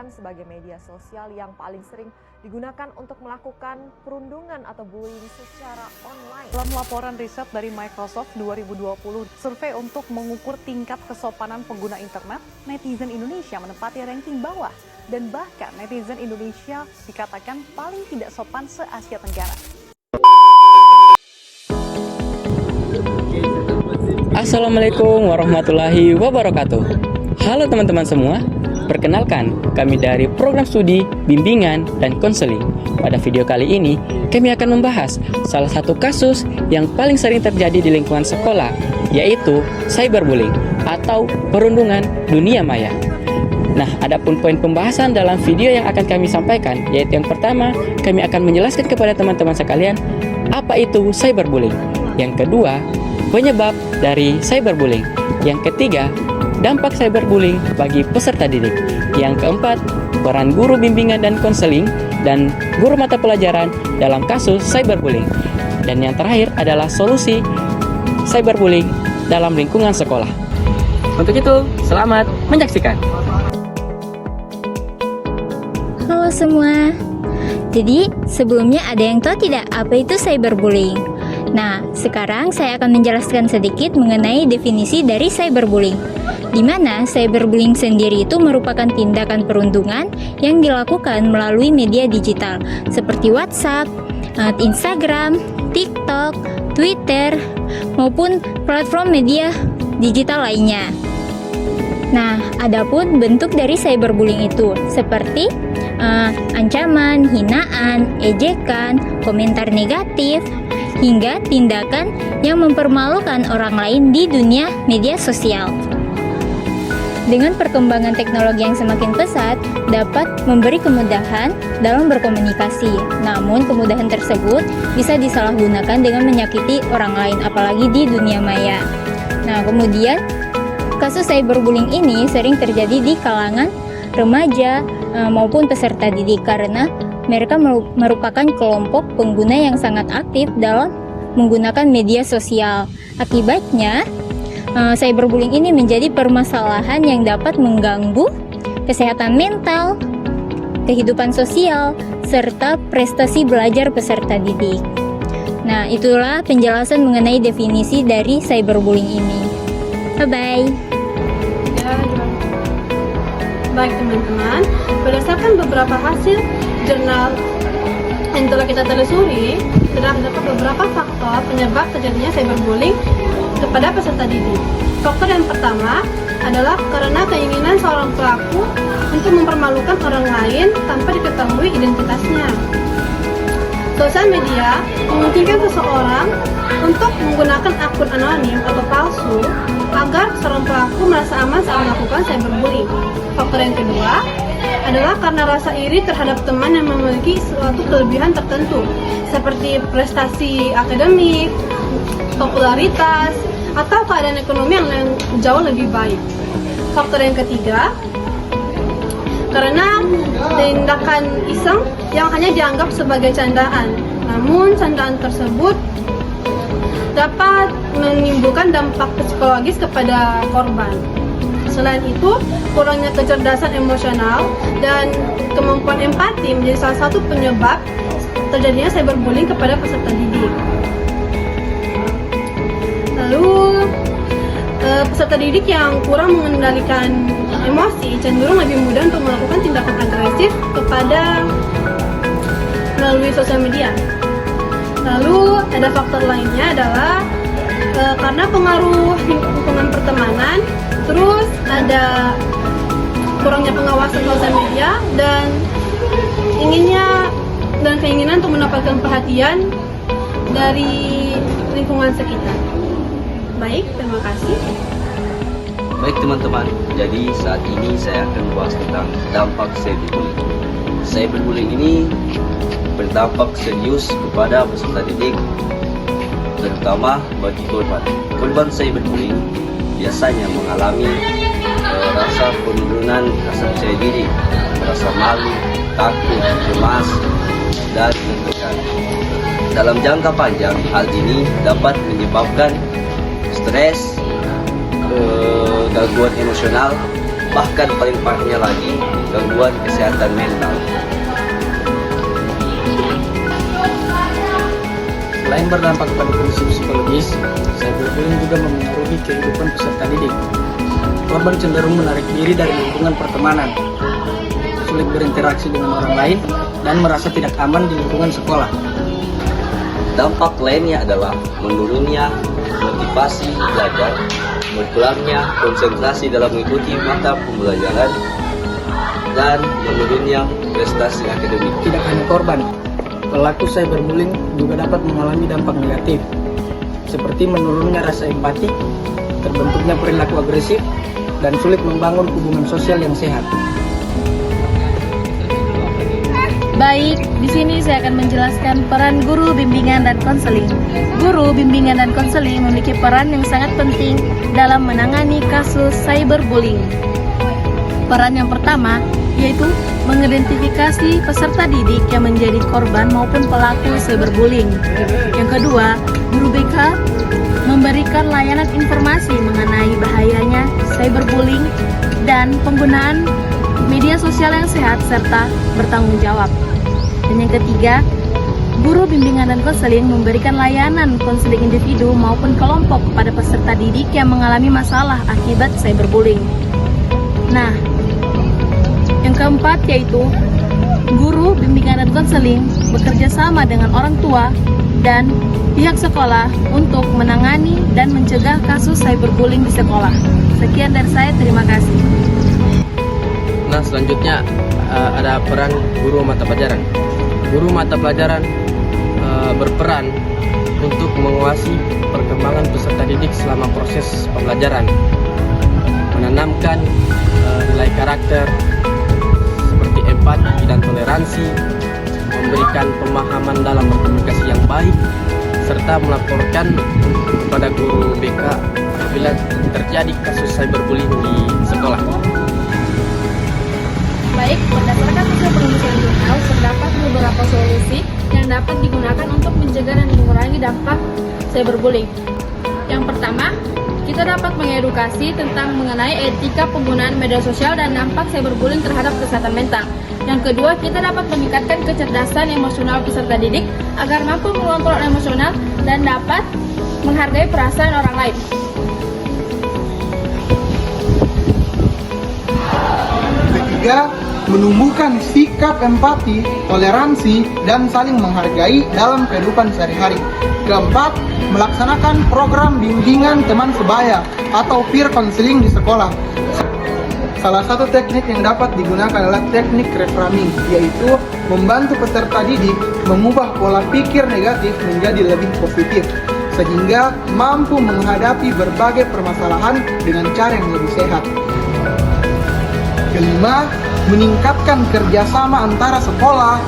ditetapkan sebagai media sosial yang paling sering digunakan untuk melakukan perundungan atau bullying secara online. Dalam laporan riset dari Microsoft 2020, survei untuk mengukur tingkat kesopanan pengguna internet, netizen Indonesia menempati ranking bawah. Dan bahkan netizen Indonesia dikatakan paling tidak sopan se-Asia Tenggara. Assalamualaikum warahmatullahi wabarakatuh. Halo teman-teman semua. Perkenalkan, kami dari program studi, bimbingan, dan konseling. Pada video kali ini, kami akan membahas salah satu kasus yang paling sering terjadi di lingkungan sekolah, yaitu cyberbullying atau perundungan dunia maya. Nah, adapun poin pembahasan dalam video yang akan kami sampaikan, yaitu yang pertama, kami akan menjelaskan kepada teman-teman sekalian apa itu cyberbullying. Yang kedua, penyebab dari cyberbullying. Yang ketiga, dampak cyberbullying bagi peserta didik. Yang keempat, peran guru bimbingan dan konseling dan guru mata pelajaran dalam kasus cyberbullying. Dan yang terakhir adalah solusi cyberbullying dalam lingkungan sekolah. Untuk itu, selamat menyaksikan. Halo semua. Jadi, sebelumnya ada yang tahu tidak apa itu cyberbullying? Nah, sekarang saya akan menjelaskan sedikit mengenai definisi dari cyberbullying, di mana cyberbullying sendiri itu merupakan tindakan perundungan yang dilakukan melalui media digital seperti WhatsApp, Instagram, TikTok, Twitter, maupun platform media digital lainnya. Nah, adapun bentuk dari cyberbullying itu seperti ancaman, hinaan, ejekan, komentar negatif, hingga tindakan yang mempermalukan orang lain di dunia media sosial. Dengan perkembangan teknologi yang semakin pesat, dapat memberi kemudahan dalam berkomunikasi. Namun, kemudahan tersebut bisa disalahgunakan dengan menyakiti orang lain, apalagi di dunia maya. Nah, kemudian kasus cyberbullying ini sering terjadi di kalangan remaja maupun peserta didik karena mereka merupakan kelompok pengguna yang sangat aktif dalam menggunakan media sosial. Akibatnya, cyberbullying ini menjadi permasalahan yang dapat mengganggu kesehatan mental, kehidupan sosial, serta prestasi belajar peserta didik. Nah, itulah penjelasan mengenai definisi dari cyberbullying ini. Bye-bye. Baik teman-teman, berdasarkan beberapa hasil jurnal yang telah kita telusuri, terdapat beberapa faktor penyebab terjadinya cyberbullying kepada peserta didik. Faktor yang pertama adalah karena keinginan seorang pelaku untuk mempermalukan orang lain tanpa diketahui identitasnya. Sosial media memungkinkan seseorang untuk menggunakan akun anonim atau palsu agar seorang pelaku merasa aman saat melakukan cyberbullying. Faktor yang kedua adalah karena rasa iri terhadap teman yang memiliki suatu kelebihan tertentu, seperti prestasi akademik, popularitas, atau keadaan ekonomi yang jauh lebih baik. Faktor yang ketiga, karena tindakan iseng yang hanya dianggap sebagai candaan, namun candaan tersebut dapat menimbulkan dampak psikologis kepada korban. Selain itu, kurangnya kecerdasan emosional dan kemampuan empati menjadi salah satu penyebab terjadinya cyberbullying kepada peserta didik. Lalu, peserta didik yang kurang mengendalikan emosi cenderung lebih mudah untuk melakukan tindakan agresif kepada melalui sosial media. Lalu, ada faktor lainnya adalah karena pengaruh lingkungan pertemanan, terus ada kurangnya pengawasan sosial media dan keinginan untuk mendapatkan perhatian dari lingkungan sekitar. Baik, terima kasih. Baik teman-teman, jadi saat ini saya akan bahas tentang dampak cyberbullying. Cyberbullying ini berdampak serius kepada peserta didik, terutama bagi korban. Korban cyberbullying biasanya mengalami rasa penurunan rasa percaya diri, merasa malu, takut, cemas, dan tertekan. Dalam jangka panjang, hal ini dapat menyebabkan stres, gangguan emosional, bahkan paling parahnya lagi, gangguan kesehatan mental. Selain berdampak pada kondisi psikologis, cyberbullying juga memengaruhi kehidupan peserta didik. Korban cenderung menarik diri dari lingkungan pertemanan, sulit berinteraksi dengan orang lain, dan merasa tidak aman di lingkungan sekolah. Dampak lainnya adalah menurunnya motivasi belajar, berkurangnya konsentrasi dalam mengikuti mata pembelajaran, dan menurunnya prestasi akademik. Tidak hanya korban, pelaku cyberbullying juga dapat mengalami dampak negatif, seperti menurunnya rasa empati, terbentuknya perilaku agresif, dan sulit membangun hubungan sosial yang sehat. Baik, di sini saya akan menjelaskan peran guru bimbingan dan konseling. Guru bimbingan dan konseling memiliki peran yang sangat penting dalam menangani kasus cyberbullying. Peran yang pertama yaitu mengidentifikasi peserta didik yang menjadi korban maupun pelaku cyberbullying. Yang kedua, guru BK memberikan layanan informasi mengenai bahayanya cyberbullying dan penggunaan media sosial yang sehat serta bertanggung jawab. Dan yang ketiga, guru bimbingan dan konseling memberikan layanan konseling individu maupun kelompok kepada peserta didik yang mengalami masalah akibat cyberbullying. Nah, yang keempat yaitu guru bimbingan dan konseling bekerja sama dengan orang tua dan pihak sekolah untuk menangani dan mencegah kasus cyberbullying di sekolah. Sekian dari saya, terima kasih. Nah, selanjutnya ada peran guru mata pelajaran. Guru mata pelajaran berperan untuk menguasai perkembangan peserta didik selama proses pembelajaran, menanamkan nilai karakter seperti empati dan toleransi, memberikan pemahaman dalam berkomunikasi yang baik, serta melaporkan kepada guru BK apabila terjadi kasus cyberbullying di sekolah. Baik, berdasarkan hasil penelitian jurnal, terdapat beberapa solusi yang dapat digunakan untuk mencegah dan mengurangi dampak cyberbullying. Yang pertama, kita dapat mengedukasi tentang mengenai etika penggunaan media sosial dan dampak cyberbullying terhadap kesehatan mental. Yang kedua, kita dapat meningkatkan kecerdasan emosional peserta didik agar mampu mengontrol emosional dan dapat menghargai perasaan orang lain. Ketiga, menumbuhkan sikap empati, toleransi, dan saling menghargai dalam kehidupan sehari-hari. Keempat, melaksanakan program bimbingan teman sebaya atau peer counseling di sekolah. Salah satu teknik yang dapat digunakan adalah teknik reframing, yaitu membantu peserta didik mengubah pola pikir negatif menjadi lebih positif, sehingga mampu menghadapi berbagai permasalahan dengan cara yang lebih sehat. Kelima, meningkatkan kerjasama antara sekolah,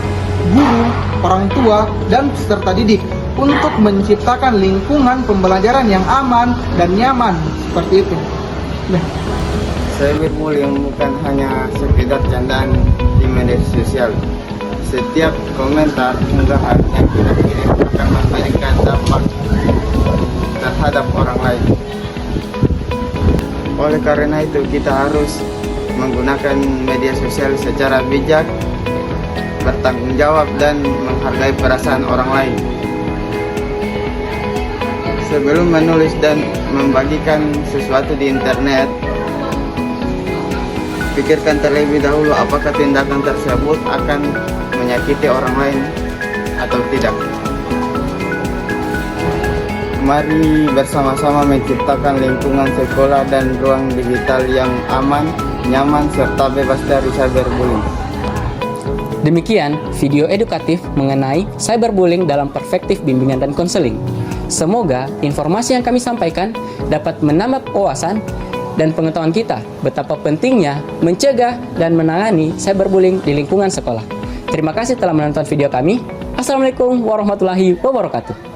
guru, orang tua, dan peserta didik untuk menciptakan lingkungan pembelajaran yang aman dan nyaman, seperti itu. Cyberbullying bukan hanya sekedar candaan di media sosial. Setiap komentar unggahan yang kita kirim akan memberikan dampak terhadap orang lain. Oleh karena itu, kita harus menggunakan media sosial secara bijak, bertanggung jawab, dan menghargai perasaan orang lain. Sebelum menulis dan membagikan sesuatu di internet, pikirkan terlebih dahulu apakah tindakan tersebut akan menyakiti orang lain atau tidak. Mari bersama-sama menciptakan lingkungan sekolah dan ruang digital yang aman, nyaman, serta bebas dari cyberbullying. Demikian video edukatif mengenai cyberbullying dalam perspektif bimbingan dan konseling. Semoga informasi yang kami sampaikan dapat menambah wawasan dan pengetahuan kita betapa pentingnya mencegah dan menangani cyberbullying di lingkungan sekolah. Terima kasih telah menonton video kami. Assalamualaikum warahmatullahi wabarakatuh.